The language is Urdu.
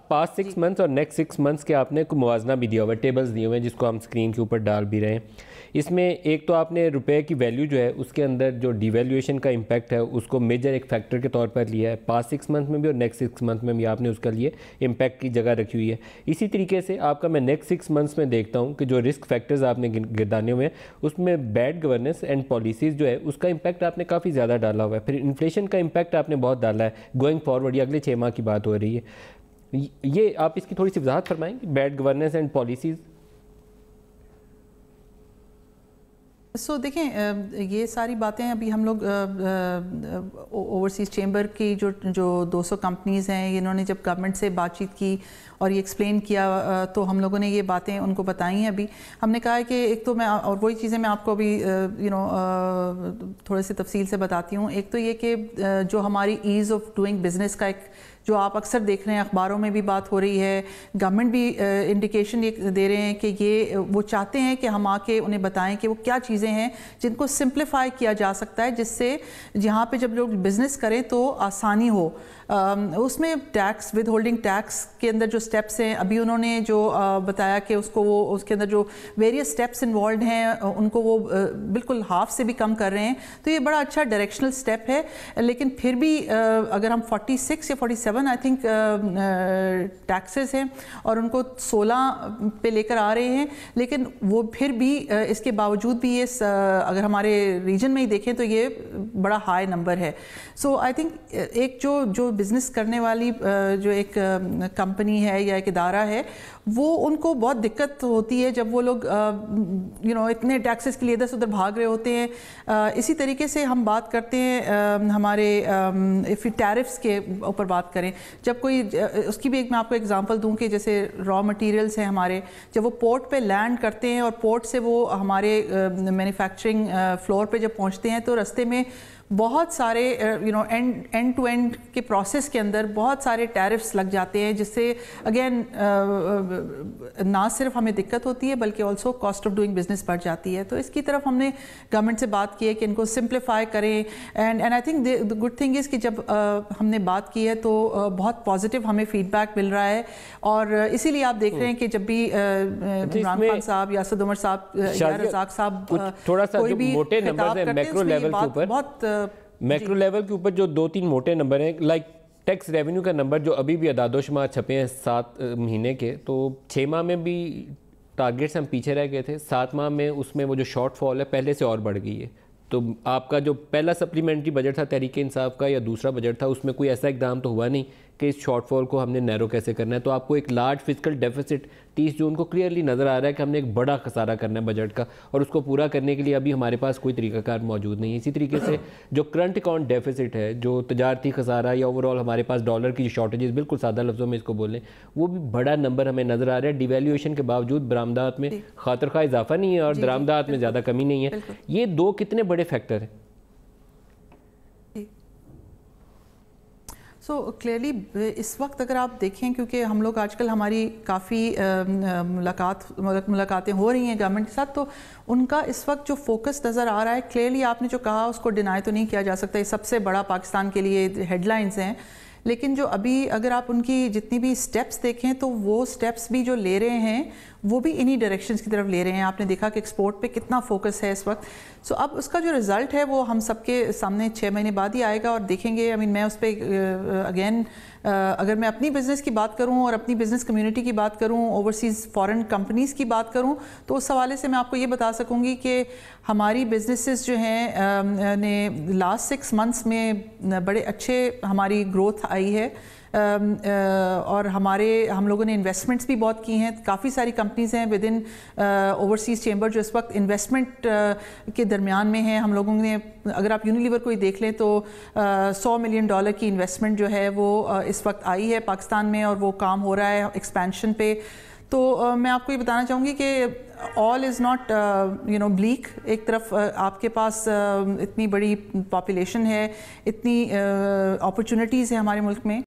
پاسٹ 6 منتھس اور نیکسٹ 6 منتھس کے آپ نے کوئی موازنہ بھی دیا ہوا ہے, ٹیبلز دیے ہوئے ہیں جس کو ہم اسکرین کے اوپر ڈال بھی رہے ہیں. اس میں ایک تو آپ نے روپے کی ویلیو جو ہے اس کے اندر جو ڈی ویلیویشن کا امپیکٹ ہے اس کو میجر ایک فیکٹر کے طور پر لیا ہے. پاسٹ 6 منتھ میں بھی اور نیکسٹ 6 منتھ میں بھی آپ نے اس کا لیے امپیکٹ کی جگہ رکھی ہوئی ہے. اسی طریقے سے آپ کا میں نیکسٹ 6 منتھس میں دیکھتا ہوں کہ جو رسک فیکٹرز آپ نے گردانے ہوئے ہیں اس میں بیڈ گورننس اینڈ پالیسیز جو ہے اس کا امپیکٹ آپ نے کافی زیادہ ڈالا ہوا ہے. پھر انفلیشن کا امپیکٹ آپ نے بہت ڈالا ہے گوئنگ فارورڈ, یہ اگلے 6 ماہ کی بات ہو رہی ہے. یہ آپ اس کی تھوڑی سی وضاحت فرمائیں گے, بیڈ گورننس اینڈ پالیسیز. دیکھیں یہ ساری باتیں ابھی ہم لوگ اوورسیز چیمبر کی جو 200 کمپنیز ہیں انہوں نے جب گورنمنٹ سے بات چیت کی اور یہ ایکسپلین کیا تو ہم لوگوں نے یہ باتیں ان کو بتائی ہیں. ابھی ہم نے کہا ہے کہ ایک تو میں اور وہی چیزیں میں آپ کو ابھی تھوڑے سے تفصیل سے بتاتی ہوں. ایک تو یہ کہ جو ہماری ایز آف ڈوئنگ بزنس کا ایک جو آپ اکثر دیکھ رہے ہیں اخباروں میں بھی بات ہو رہی ہے, گورنمنٹ بھی انڈیکیشن یہ دے رہے ہیں کہ یہ وہ چاہتے ہیں کہ ہم آ کے انہیں بتائیں کہ وہ کیا چیزیں ہیں جن کو سمپلیفائی کیا جا سکتا ہے, جس سے جہاں پہ جب لوگ بزنس کریں تو آسانی ہو. اس میں ٹیکس ود ہولڈنگ ٹیکس کے اندر جو سٹیپس ہیں ابھی انہوں نے جو بتایا کہ اس کو وہ اس کے اندر جو ویریس سٹیپس انوالوڈ ہیں ان کو وہ بالکل ہاف سے بھی کم کر رہے ہیں. تو یہ بڑا اچھا ڈائریکشنل سٹیپ ہے. لیکن پھر بھی اگر ہم 46 یا 47 آئی تھنک ٹیکسز ہیں اور ان کو 16 پہ لے کر آ رہے ہیں, لیکن وہ پھر بھی اس کے باوجود بھی یہ اگر ہمارے ریجن میں ہی دیکھیں تو یہ بڑا ہائی نمبر ہے. سو آئی تھنک ایک جو بزنس کرنے والی جو ایک کمپنی ہے یا ایک ادارہ ہے وہ ان کو بہت دقت ہوتی ہے جب وہ لوگ اتنے ٹیکسز کے لیے ادھر سے ادھر بھاگ رہے ہوتے ہیں. اسی طریقے سے ہم بات کرتے ہیں ہمارے ٹیرفس کے اوپر بات کریں, جب کوئی اس کی بھی ایک میں آپ کو اگزامپل دوں کہ جیسے را مٹیریلز ہیں ہمارے, جب وہ پورٹ پہ لینڈ کرتے ہیں اور پورٹ سے وہ ہمارے مینوفیکچرنگ فلور پہ جب پہنچتے ہیں تو رستے میں بہت سارے اینڈ ٹو اینڈ کے پروسیس کے اندر بہت سارے ٹیرفس لگ جاتے ہیں, جس سے اگین نہ صرف ہمیں دقت ہوتی ہے بلکہ also cost of doing business بڑھ جاتی ہے. تو اس کی طرف ہم نے گورنمنٹ سے بات کی ہے کہ ان کو سمپلیفائی کریں. And I think the good thing is کہ جب ہم نے بات کی ہے تو بہت پازیٹیو ہمیں فیڈ بیک مل رہا ہے, اور اسی لیے آپ دیکھ رہے ہیں کہ جب بھی عمران خان صاحب یا اسد عمر صاحب یا رزاق صاحب تھوڑا سا کوئی بھی موٹے نمبرز ہیں میکرو لیول کے اوپر, بہت میکرو لیول کے اوپر جو 2-3 موٹے نمبر ہیں, لائک ٹیکس ریونیو کا نمبر جو ابھی بھی اعداد و شمار چھپے ہیں 7 مہینے کے, تو 6 ماہ میں بھی ٹارگیٹس ہم پیچھے رہ گئے تھے, 7 ماہ میں اس میں وہ جو شارٹ فال ہے پہلے سے اور بڑھ گئی ہے. تو آپ کا جو پہلا سپلیمنٹری بجٹ تھا تحریک انصاف کا یا دوسرا بجٹ تھا اس میں کوئی ایسا اقدام تو ہوا نہیں کہ اس شارٹ فال کو ہم نے نیرو کیسے کرنا ہے. تو آپ کو ایک لارج فسکل ڈیفیسٹ 30 جون کو کلیئرلی نظر آ رہا ہے کہ ہم نے ایک بڑا خسارہ کرنا ہے بجٹ کا, اور اس کو پورا کرنے کے لیے ابھی ہمارے پاس کوئی طریقہ کار موجود نہیں ہے. اسی طریقے سے جو کرنٹ اکاؤنٹ ڈیفیسٹ ہے, جو تجارتی خسارہ یا اوور آل ہمارے پاس ڈالر کی جو شارٹیجز, بالکل سادہ لفظوں میں اس کو بولیں, وہ بھی بڑا نمبر ہمیں نظر آ رہا ہے. ڈی ویلیویشن کے باوجود برآمدات میں خاطر خواہ اضافہ نہیں ہے اور درآمدات میں زیادہ کمی نہیں ہے. یہ 2 کتنے بڑے فیکٹر ہیں؟ سو کلیئرلی اس وقت اگر آپ دیکھیں, کیونکہ ہم لوگ آج کل ہماری کافی ملاقاتیں ہو رہی ہیں گورنمنٹ کے ساتھ, تو ان کا اس وقت جو فوکس نظر آ رہا ہے, کلیئرلی آپ نے جو کہا اس کو ڈینائی تو نہیں کیا جا سکتا, یہ سب سے بڑا پاکستان کے لیے ہیڈ لائنز ہیں. لیکن جو ابھی اگر آپ ان کی جتنی بھی سٹیپس دیکھیں تو وہ سٹیپس بھی جو لے رہے ہیں وہ بھی انہی ڈائریکشنز کی طرف لے رہے ہیں. آپ نے دیکھا کہ ایکسپورٹ پہ کتنا فوکس ہے اس وقت. سو اب اس کا جو رزلٹ ہے وہ ہم سب کے سامنے 6 مہینے بعد ہی آئے گا اور دیکھیں گے. میں اس پہ اگین اگر میں اپنی بزنس کی بات کروں اور اپنی بزنس کمیونٹی کی بات کروں, اوورسیز فارن کمپنیز کی بات کروں, تو اس حوالے سے میں آپ کو یہ بتا سکوں گی کہ ہماری بزنسز جو ہیں نے لاسٹ 6 منتھس میں بڑے اچھے ہماری گروتھ آئی ہے, اور ہم لوگوں نے انویسٹمنٹس بھی بہت کی ہیں. کافی ساری کمپنیز ہیں ود ان اوورسیز چیمبر جو اس وقت انویسٹمنٹ کے درمیان میں ہیں. ہم لوگوں نے اگر آپ یونیلیور کو ہی دیکھ لیں تو $100 ملین کی انویسٹمنٹ جو ہے وہ اس وقت آئی ہے پاکستان میں, اور وہ کام ہو رہا ہے ایکسپینشن پہ. تو میں آپ کو یہ بتانا چاہوں گی کہ آل از ناٹ بلیک. ایک طرف آپ کے پاس اتنی بڑی پاپولیشن ہے, اتنی اپرچونٹیز ہیں ہمارے ملک میں,